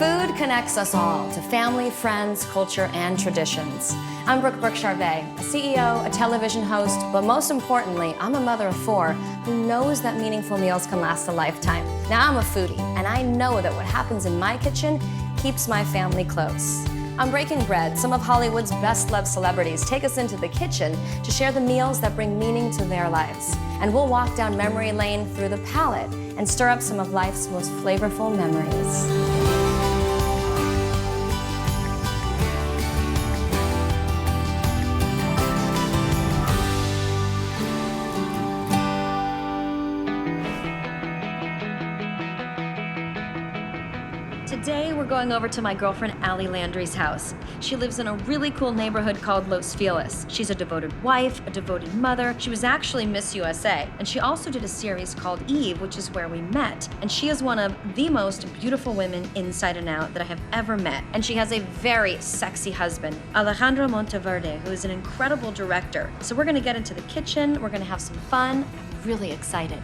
Food connects us all to family, friends, culture, and traditions. I'm Brooke Burke, Charvet, a CEO, a television host, but most importantly, I'm a mother of 4 who knows that meaningful meals can last a lifetime. Now I'm a foodie, and I know that what happens in my kitchen keeps my family close. On Breaking Bread, some of Hollywood's best-loved celebrities take us into the kitchen to share the meals that bring meaning to their lives. And we'll walk down memory lane through the palate and stir up some of life's most flavorful memories. Today, we're going over to my girlfriend Ali Landry's house. She lives in a really cool neighborhood called Los Feliz. She's a devoted wife, a devoted mother. She was actually Miss USA, and she also did a series called Eve, which is where we met. And she is one of the most beautiful women inside and out that I have ever met. And she has a very sexy husband, Alejandro Monteverde, who is an incredible director. So we're gonna get into the kitchen, we're gonna have some fun. I'm really excited.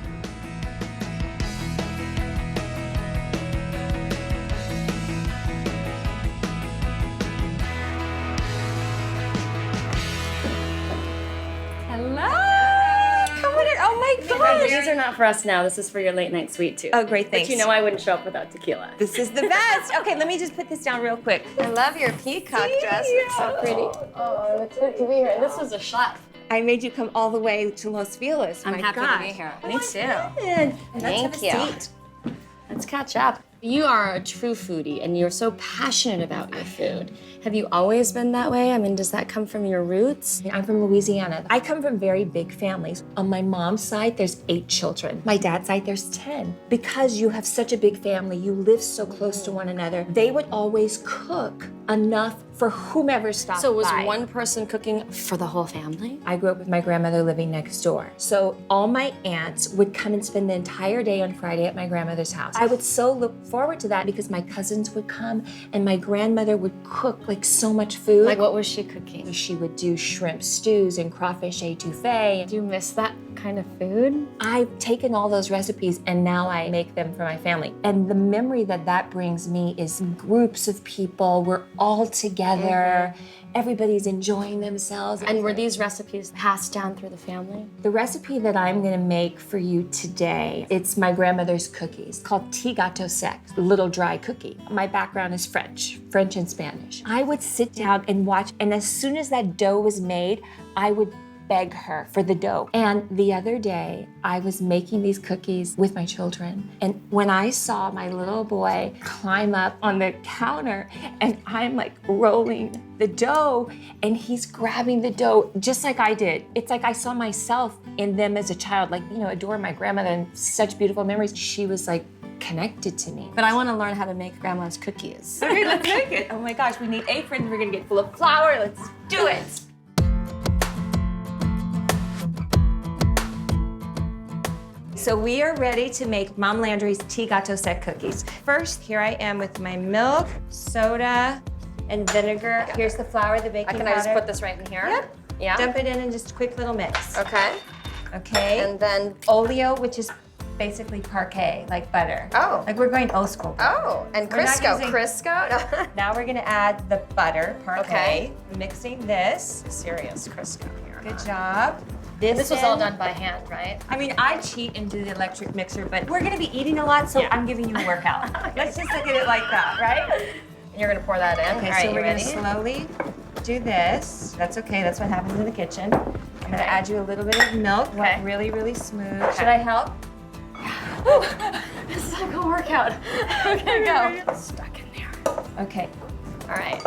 These are not for us now. This is for your late night suite too. Oh, great, thanks. But you know I wouldn't show up without tequila. This is the best. Okay, let me just put this down real quick. I love your peacock dress. It's so pretty. Oh, it's good to be here. This was a shot. I made you come all the way to Los Feliz. I'm happy to be here. Me too. Thank you. Let's catch up. You are a true foodie and you're so passionate about your food. Have you always been that way? I mean, does that come from your roots? I'm from Louisiana. I come from very big families. On my mom's side, there's 8 children. My dad's side, there's 10. Because you have such a big family, you live so close to one another, they would always cook enough for whomever stopped by. So was one person cooking for the whole family? I grew up with my grandmother living next door. So all my aunts would come and spend the entire day on Friday at my grandmother's house. I would so look forward to that because my cousins would come and my grandmother would cook like so much food. Like what was she cooking? She would do shrimp stews and crawfish étouffée. Do you miss that kind of food? I've taken all those recipes and now I make them for my family. And the memory that that brings me is groups of people, we're all together, everybody's enjoying themselves. And were these recipes passed down through the family? The recipe that I'm gonna make for you today, it's my grandmother's cookies, called tea gâteau sec, little dry cookie. My background is French and Spanish. I would sit down and watch, and as soon as that dough was made, I would beg her for the dough. And the other day, I was making these cookies with my children. And when I saw my little boy climb up on the counter and I'm like rolling the dough and he's grabbing the dough just like I did. It's like I saw myself in them as a child, like, you know, adoring my grandmother and such beautiful memories. She was like connected to me. But I want to learn how to make grandma's cookies. Okay, let's make it. Oh my gosh, we need aprons. We're gonna get full of flour. Let's do it. So we are ready to make Mom Landry's tea gâteau sec cookies. First, here I am with my milk, soda, and vinegar. Here's the flour, the baking powder. I just put this right in here? Yep. Yeah. Dump it in and just a quick little mix. Okay. Okay. And then oleo, which is basically parquet, like butter. Oh. Like we're going old school. Oh, and Crisco. Crisco? Now we're gonna add the butter, parquet. Okay. Mixing this. Serious Crisco here. Good job. This was all done by hand, right? I mean, I cheat and do the electric mixer, but we're gonna be eating a lot, so I'm giving you a workout. Let's just look at it like that, right? And you're gonna pour that in. Okay, all right, so we're ready? gonna slowly do this. That's okay, that's what happens in the kitchen. I'm gonna add you a little bit of milk, really, really smooth. Should I help? This is like a workout. Okay, go. Stuck in there. Okay. All right.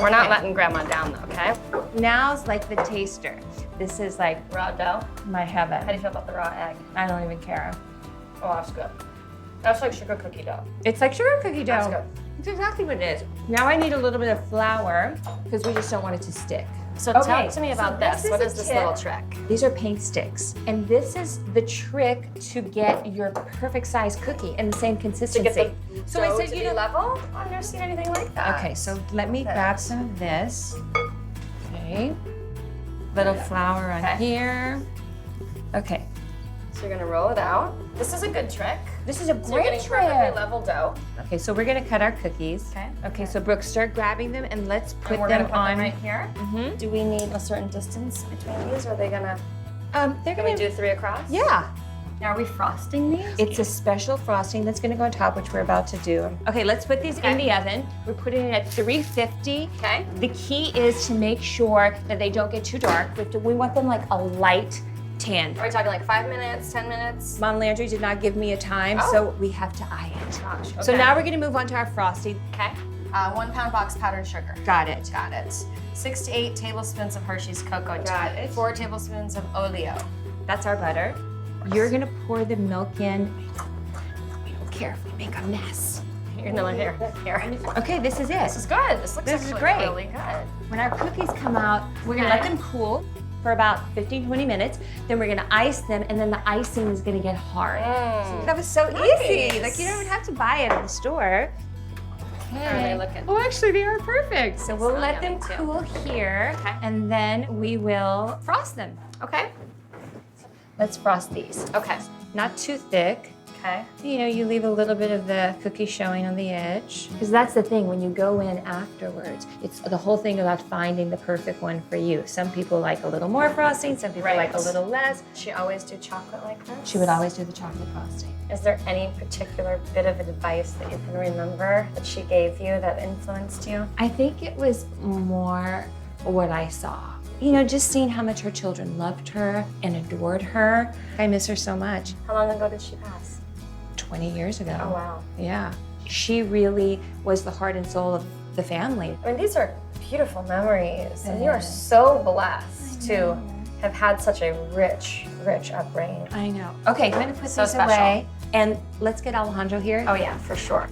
We're not letting grandma down though, okay? Now's like the taster. This is like Raw dough. my heaven. How do you feel about the raw egg? I don't even care. Oh, that's good. That's like sugar cookie dough. It's like sugar cookie dough. That's good. It's exactly what it is. Now I need a little bit of flour because we just don't want it to stick. So talk to me about this. What is this little trick? These are paint sticks. And this is the trick to get your perfect size cookie and the same consistency. To get the so dough I said, to you be know, level? I've never seen anything like that. Okay, so let me grab some of this. Okay. Little flour on here. Okay. So you're gonna roll it out. This is a good trick. This is a So you're great getting perfectly trick. level dough. Okay, so we're gonna cut our cookies. Okay. Okay, so Brooke, start grabbing them and let's put And we're them gonna put on. them right here. Mhm. Do we need a certain distance between these? Or are they gonna, They're can we gonna do 3 across? Yeah. Now are we frosting these? It's a special frosting that's gonna go on top, which we're about to do. Okay, let's put these in the oven. We're putting it at 350. Okay. The key is to make sure that they don't get too dark. We want them like a light tan. Are we talking like 5 minutes, 10 minutes? Mom Landry did not give me a time, so we have to eye it. Gosh, So okay. now we're gonna move on to our frosting. Okay. 1 pound box powdered sugar. Got it. Got it. 6 to 8 tablespoons of Hershey's cocoa. Got it. 4 tablespoons of oleo. That's our butter. You're gonna pour the milk in. We don't care if we make a mess. You're gonna let here. Okay, this is it. This is good. This looks This is actually great. really good. When our cookies come out, we're gonna let them cool for about 15-20 minutes. Then we're gonna ice them, and then the icing is gonna get hard. That was so easy. Nice. Like you don't even have to buy it at the store. How are they looking? Oh, actually, they are perfect. So we'll So let them yummy, too. cool here, and then we will frost them. Okay. Let's frost these. Okay. Not too thick. Okay. You know, you leave a little bit of the cookie showing on the edge. Because that's the thing, when you go in afterwards, it's the whole thing about finding the perfect one for you. Some people like a little more frosting, some people like a little less. She always do chocolate like this? She would always do the chocolate frosting. Is there any particular bit of advice that you can remember that she gave you that influenced you? I think it was more what I saw. You know, just seeing how much her children loved her and adored her. I miss her so much. How long ago did she pass? 20 years ago. Oh, wow. Yeah. She really was the heart and soul of the family. I mean, these are beautiful memories, and you are so blessed to have had such a rich, rich upbringing. I know. Okay, I'm gonna put So these special. away. And let's get Alejandro here. Oh yeah, for sure.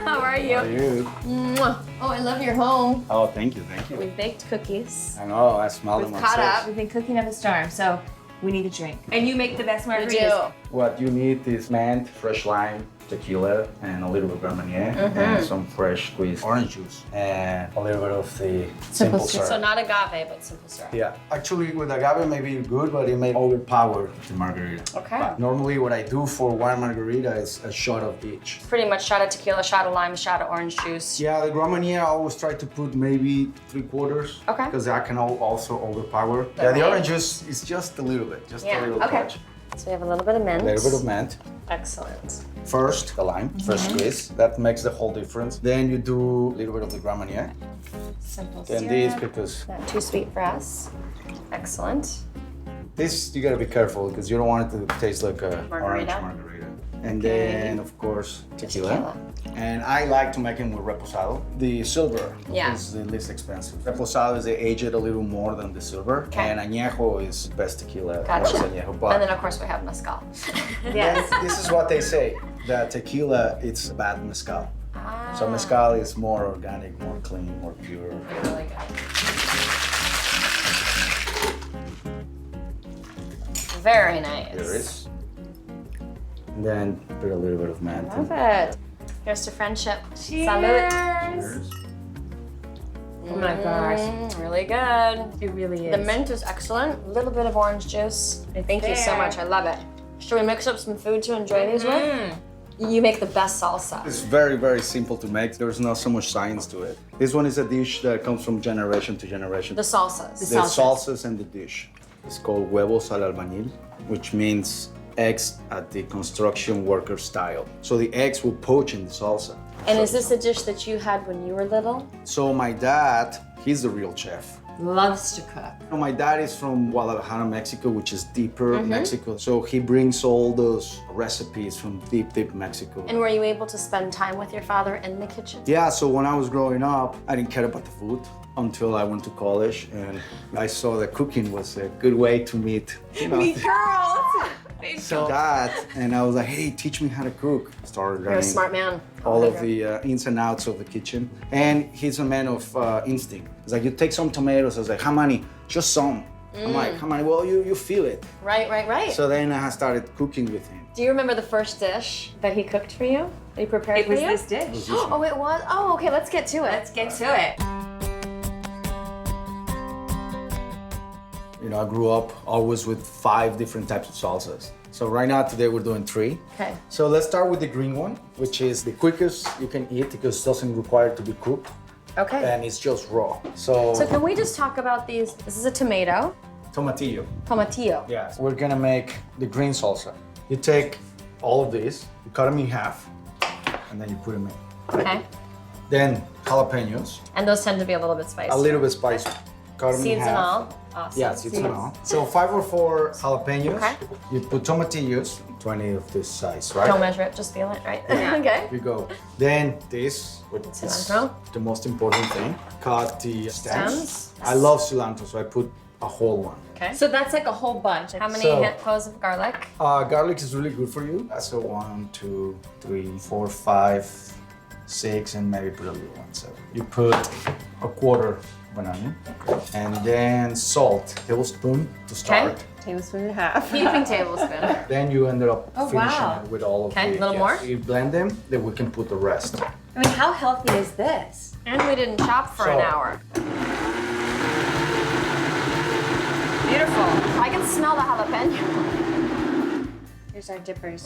How are you? How are you? Mwah. Oh, I love your home. Oh, thank you, thank you. We baked cookies. I know, I smell We've them caught myself. up. We've been cooking up a storm, so we need a drink. And you make the best We margaritas. do. What you need is mint, fresh lime, tequila, and a little bit of reminisce, and some fresh squeezed orange juice, and a little bit of the simple syrup. So not agave, but simple syrup. Yeah, actually with agave maybe good, but it may overpower the margarita. Okay. But normally what I do for one margarita is a shot of each. Pretty much shot of tequila, shot of lime, shot of orange juice. Yeah, the Gromanier I always try to put maybe 3/4. Okay. Because that can also overpower. The Yeah, the mint. orange juice is just a little bit, just Yeah, a little okay. touch. So we have a little bit of mint. A little bit of mint. Excellent. First, the lime, first squeeze. That makes the whole difference. Then you do a little bit of the Gromanier. Simple Then syrup. this, because Not too sweet for us. Excellent. this you gotta be careful because you don't want it to taste like a orange Margarita. margarita. And then, of course, tequila. Tequila. And I like to make it with reposado. The silver Yeah. is the least expensive. Reposado is they age it a little more than the silver. Okay. And añejo is best tequila. Gotcha. What is añejo? But And then of course we have mezcal. Yes. this is what they say, that tequila, it's bad mezcal. Ah, So mezcal is more organic, more clean, more pure. really good. Very nice. There is. And then put a little bit of mint. Love it. Here's to friendship. Cheers. Cheers. Oh my gosh. Really good. It really is. The mint is excellent. A little bit of orange juice. Thank you so there. much. I love it. Should we mix up some food to enjoy these with? You make the best salsa. It's very, very simple to make. There's not so much science to it. This one is a dish that comes from generation to generation. The salsas. The salsas and the dish. It's called huevos al albañil, which means eggs at the construction worker style. So the eggs will poach in the salsa. And is this a dish that you had when you were little? So my dad, he's the real chef. Loves to cook. My dad is from Guadalajara, Mexico, which is deeper Mexico. So he brings all those recipes from deep, deep Mexico. And were you able to spend time with your father in the kitchen? Yeah, so when I was growing up, I didn't care about the food until I went to college, and I saw that cooking was a good way to meet, you know, Girls! so that, and I was like, hey, teach me how to cook. Started You're a learning smart man. all of the ins and outs of the kitchen, and he's a man of instinct. He's like, you take some tomatoes. I was like, how many? Just some. I'm like, how many? Well, you feel it. Right. So then I started cooking with him. Do you remember the first dish that he cooked for you? That he prepared It for was you? this dish. Oh, it was? Oh, okay, let's get to it. Let's get to it. I grew up always with 5 different types of salsas. So right now, today we're doing 3. Okay. So let's start with the green one, which is the quickest you can eat because it doesn't require to be cooked. Okay. And it's just raw. So can we just talk about these? This is a tomato. tomatillo. Tomatillo. Yes. We're gonna make the green salsa. You take all of these, you cut them in half, and then you put them in. Okay. Then jalapenos, And those tend to be a little bit spicy. a little bit spicy. Cut them in Seeds half. and all. Awesome. Yeah, seeds and all. So 5 or 4 jalapenos. Okay. You put tomatillos, 20 of this size, right? Don't measure it, just feel it, right? Okay. You go. Then this, which is Cilantro. the most important thing. Cut the stems. Stems. I love cilantro, so I put a whole one. Okay. So that's like a whole bunch. How many So- cloves of garlic? Garlic is really good for you. So 1, 2, 3, 4, 5, 6, and maybe put a little one. So you put a quarter of an onion, and then salt, tablespoon to start. Okay. Tablespoon and a half. Heaping tablespoon. Then you ended up Oh, finishing wow. it with all of Okay, the. a little more? You blend them, then we can put the rest. I mean, how healthy is this? And we didn't chop for an So- hour. Beautiful. I can smell the jalapeno. Here's our dippers.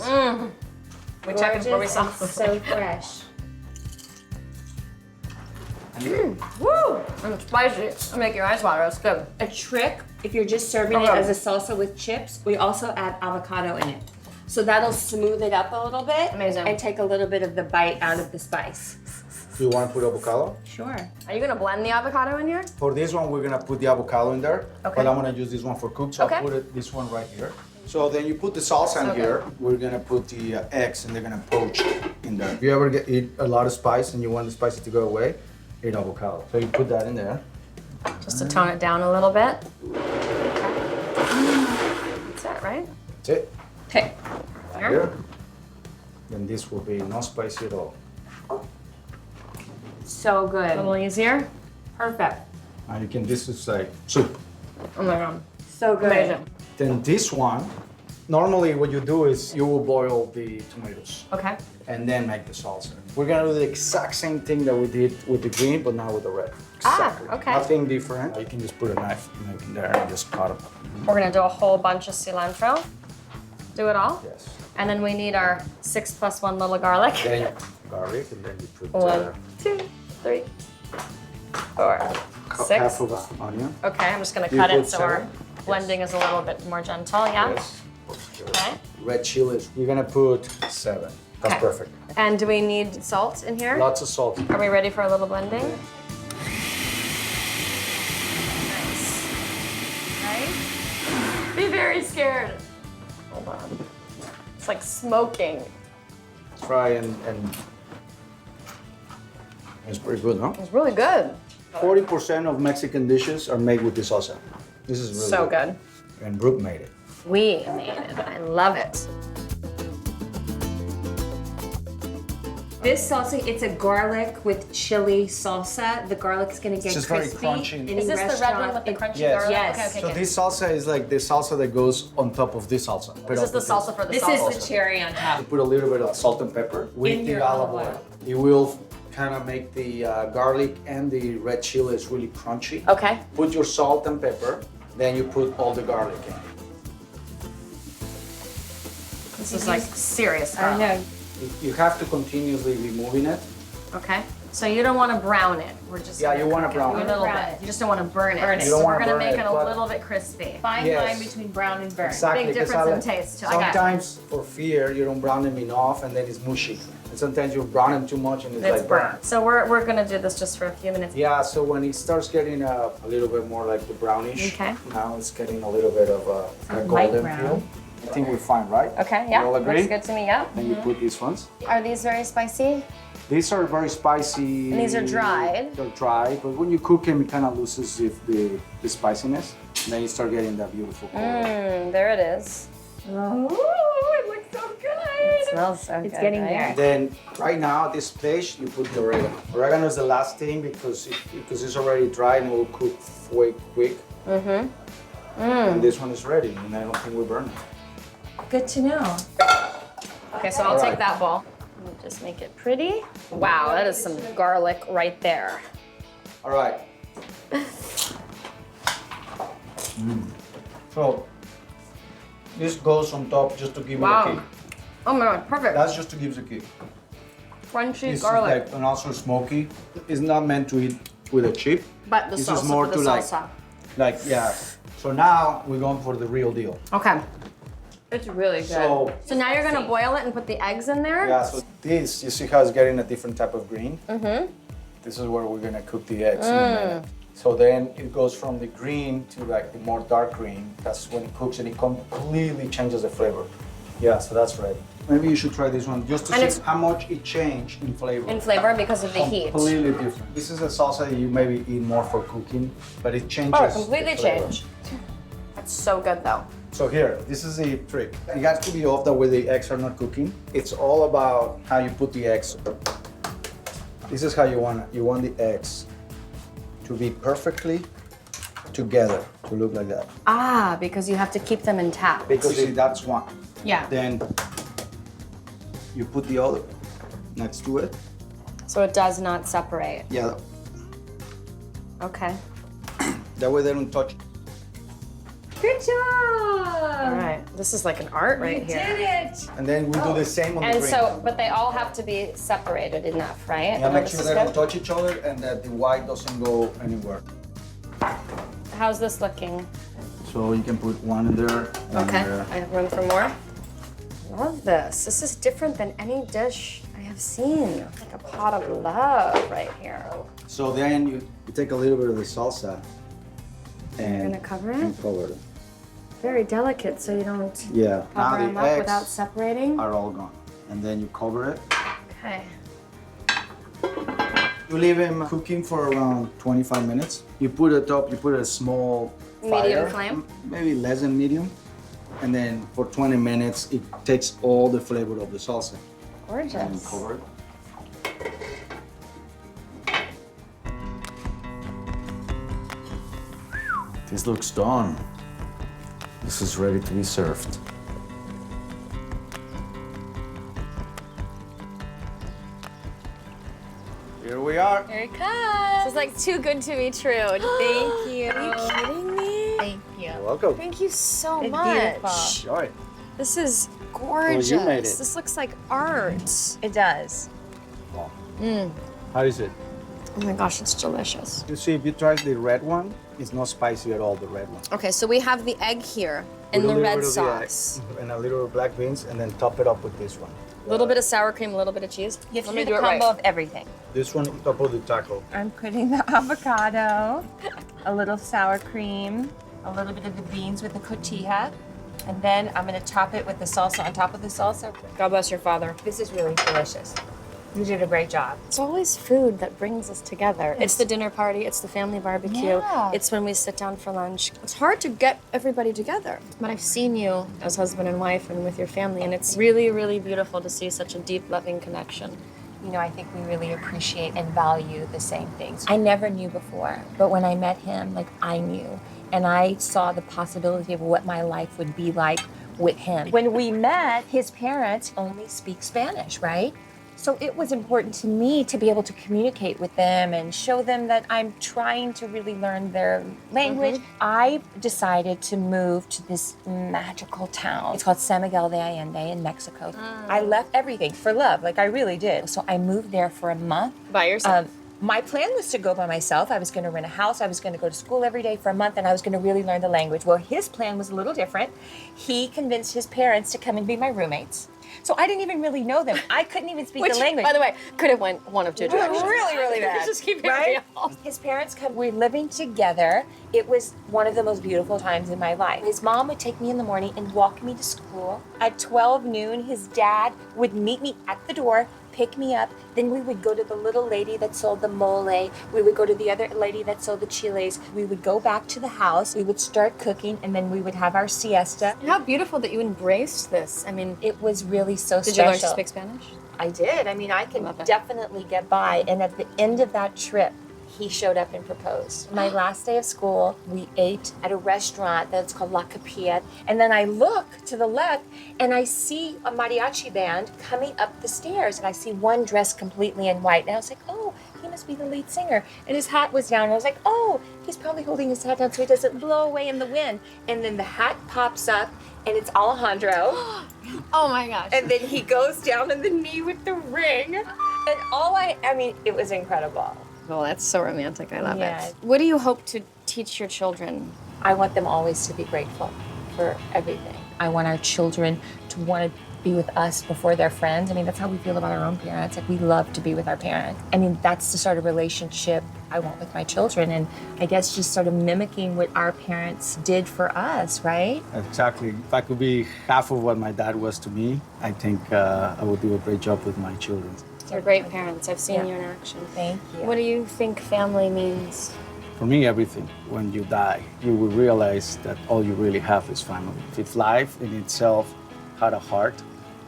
We checked before we saw Gorgeous and so fresh. Woo! And it's spicy. It'll make your eyes water. It's good. A trick, if you're just serving it Okay. as a salsa with chips, we also add avocado in it. So that'll smooth it up a little bit. Amazing. And take a little bit of the bite out of the spice. Do you want to put avocado? Sure. Are you gonna blend the avocado in here? For this one, we're gonna put the avocado in there, Okay. but I'm gonna use this one for cooked, so Okay. I'll put this one right here. So then you put the salsa in Okay. here. We're gonna put the eggs, and they're gonna poach in there. If you ever eat a lot of spice and you want the spicy to go away, eat avocado. So you put that in there. Just to tone it down a little bit. That's it, right? That's it. Okay. Right Here. here. Then this will be not spicy at all. So A good. little easier. Perfect. And you can. This is like soup. Oh my god. So good. Amazing. Then this one, normally what you do is you will boil the tomatoes Okay. and then make the salsa. We're gonna do the exact same thing that we did with the green, but now with the red. Ah, Exactly. okay. Nothing different. You can just put a knife in there and just cut them. We're gonna do a whole bunch of cilantro. Do it all? Yes. And then we need our 6 + 1 little garlic. Then you garlic, and then you put 1, 2, 3, 4, 6. half of an onion. Okay, I'm just gonna You cut it put so our 7? blending is a little bit more gentle, yeah? Yes. Okay. Red chilies. You're gonna put 7. That's Okay. perfect. And do we need salt in here? Lots of salt. Are we ready for a little blending? Nice. Right? Be very scared. Hold on. It's like smoking. Try and it's pretty good, huh? It's really good. 40% of Mexican dishes are made with this salsa. This is really So good. And Brooke made it. We made it. I love it. This salsa, it's a garlic with chili salsa. The garlic's gonna get just very crispy. crunchy. Any Is this the red one restaurant- with the crunchy Yes. garlic? Yes. Okay, So okay. this salsa is like the salsa that goes on top of this salsa. This is the salsa for the This salsa. is the cherry on top. You put a little bit of salt and pepper with In the your olive olive oil. oil. It will kind of make the garlic and the red chilies really crunchy. Okay. Put your salt and pepper, then you put all the garlic in. This is like serious I garlic. know. You have to continuously be moving it. Okay. So you don't want to brown it. We're just Yeah, gonna you wanna cook it brown a it. little Brown bit. it. You just don't want to burn it. Burn it. You don't So wanna we're gonna burn make it, it a but- little bit crispy. Fine Yes. line between brown and burnt. Exactly. Big because difference in taste, too. I got it. Sometimes for fear you don't brown them enough and then it's mushy. And sometimes you brown them too much and it's, It's like burnt. So we're gonna do this just for a few minutes. Yeah, so when it starts getting a little bit more like the brownish, Okay. now it's getting a little bit of a light golden brown. feel. I think we're fine, right? Okay, yeah. You all agree? Looks good to me, yeah. Then you put these ones. Are these very spicy? These are very spicy. And these are dried. They're dry, but when you cook them, it kind of loses the spiciness. And then you start getting that beautiful color. There it is. Oh, it looks so good. It smells so good. It's getting right? there. Then right now, at this stage, you put the oregano. Oregano is the last thing because it's already dry and it will cook way quick. And this one is ready, and I don't think we burn it. Good to know. Okay, so I'll All take right. that bowl. Let me just make it pretty. Wow, that is some garlic right there. All right. So this goes on top just to give you a Wow. kick. Oh my God, perfect. That's just to give you a kick. Crunchy This garlic. is like, and also smoky. It's not meant to eat with a chip. But the This salsa is more for the to salsa. yeah. So now we're going for the real deal. Okay. It's really good. So now you're gonna boil it and put the eggs in there? Yeah, so this, you see how it's getting a different type of green? Mm-hmm. This is where we're gonna cook the eggs in a minute. So then it goes from the green to like the more dark green. That's when it cooks and it completely changes the flavor. Yeah, so that's ready. Maybe you should try this one just to And see it's- how much it changed in flavor. In flavor because of the heat. Completely different. This is a salsa that you maybe eat more for cooking, but it changes. Oh, completely the flavor. changed. That's so good though. So here, this is the trick. It has to be off that way the eggs are not cooking. It's all about how you put the eggs. This is how you want it. You want the eggs to be perfectly together, to look like that. Ah, because you have to keep them intact. Because see, that's one. Yeah. Then you put the other next to it. So it does not separate. Yeah, Okay. that way they don't touch. Good job! All right. This is like an art right You here. did it! And then we do the same on the And green. so, but they all have to be separated enough, right? Yeah, make This sure is they don't good? touch each other and that the white doesn't go anywhere. How's this looking? So you can put one in there, one Okay. in there. I have room for more. Love this. This is different than any dish I have seen. Like a pot of love right here. So then you take a little bit of the salsa and You're gonna cover it? and cover it. Very delicate, so you don't Yeah. cover them Now up the eggs without separating. are all gone. And then you cover it. Okay. You leave them cooking for around 25 minutes. You put it up, you put a small Medium fire, flame? maybe less than medium. And then for 20 minutes, it takes all the flavor of the salsa. And you Gorgeous. cover it. This looks done. This is ready to be served. Here we are. Here it comes. This is like too good to be true. Thank you. Are you kidding me? Thank you. Welcome. Thank you so It's much. beautiful. Enjoy. This is gorgeous. you made it. This looks like art. It does. How is it? Oh my gosh, it's delicious. You see, if you try the red one, it's not spicy at all, the red one. Okay, so we have the egg here Put and a the little red bit of the egg sauce. and a little black beans, and then top it up with this one. A little bit of sour cream, a little bit of cheese. You have to Let me do the it combo right. of everything. This one on top of the taco. I'm putting the avocado, a little sour cream, a little bit of the beans with the cotija, and then I'm gonna top it with the salsa on top of the salsa. God bless your father. This is really delicious. You did a great job. It's always food that brings us together. It's the dinner party, it's the family barbecue, Yeah. it's when we sit down for lunch. It's hard to get everybody together. But I've seen you as husband and wife and with your family, and it's really, really beautiful to see such a deep, loving connection. You know, I think we really appreciate and value the same things. I never knew before, but when I met him, like I knew. And I saw the possibility of what my life would be like with him. When we met, his parents only speak Spanish, right? So it was important to me to be able to communicate with them and show them that I'm trying to really learn their language. I decided to move to this magical town. It's called San Miguel de Allende in Mexico. I left everything for love, like I really did. So I moved there for a month. By yourself. My plan was to go by myself. I was going to rent a house. I was going to go to school every day for a month, and I was going to really learn the language. Well, his plan was a little different. He convinced his parents to come and be my roommates. So I didn't even really know them. I couldn't even speak Which, the language. by the way, could have went one of two directions. Really, really bad. Just keep it right? real. His parents come. We're living together. It was one of the most beautiful times in my life. His mom would take me in the morning and walk me to school. At 12 noon, his dad would meet me at the door, pick me up. Then we would go to the little lady that sold the mole. We would go to the other lady that sold the chiles. We would go back to the house. We would start cooking, and then we would have our siesta. How beautiful that you embraced this. I mean, It was really so did special. you learn to speak Spanish? I did. I mean, I can Love it. definitely get by. And at the end of that trip, he showed up and proposed. My last day of school, we ate at a restaurant that's called La Capilla. And then I look to the left and I see a mariachi band coming up the stairs. And I see one dressed completely in white. And I was like, oh, he must be the lead singer. And his hat was down. I was like, oh, he's probably holding his hat down so he doesn't blow away in the wind. And then the hat pops up, and it's Alejandro. Oh my gosh. And then he goes down on the knee with the ring. And I mean, it was incredible. Oh, that's so romantic. I love Yeah. it. What do you hope to teach your children? I want them always to be grateful for everything. I want our children to want to be with us before their friends. I mean, that's how we feel about our own parents. Like, we love to be with our parents. I mean, that's the sort of relationship I want with my children. And I guess just sort of mimicking what our parents did for us, right? Exactly. If I could be half of what my dad was to me, I think I would do a great job with my children. You're great parents. I've seen Yeah. you in action. Thank you. What do you think family means? For me, everything. When you die, you will realize that all you really have is family. If life in itself had a heart,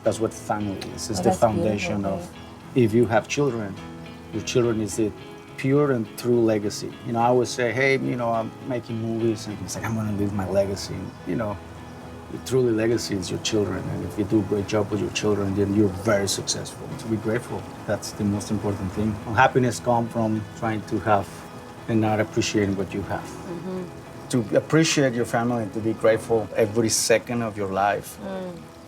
that's what family is. It's Oh, the that's foundation beautiful, of, if you have children, your children is the pure and true legacy. You know, I would say, hey, I'm making movies, and it's like, I'm gonna leave my legacy. The truly legacy is your children, and if you do a great job with your children, then you're very successful. So be grateful. That's the most important thing. Happiness comes from trying to have and not appreciating what you have. To appreciate your family and to be grateful every second of your life,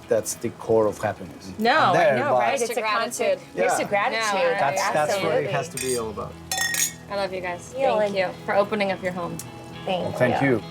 that's the core of happiness. No, And there, I know, but right? It's It's a a constant. Yeah. It's a gratitude. No, That's what it Absolutely. has to be all about. I love you guys. Yeah, Thank and- you for opening up your home. Thank Thank you. you.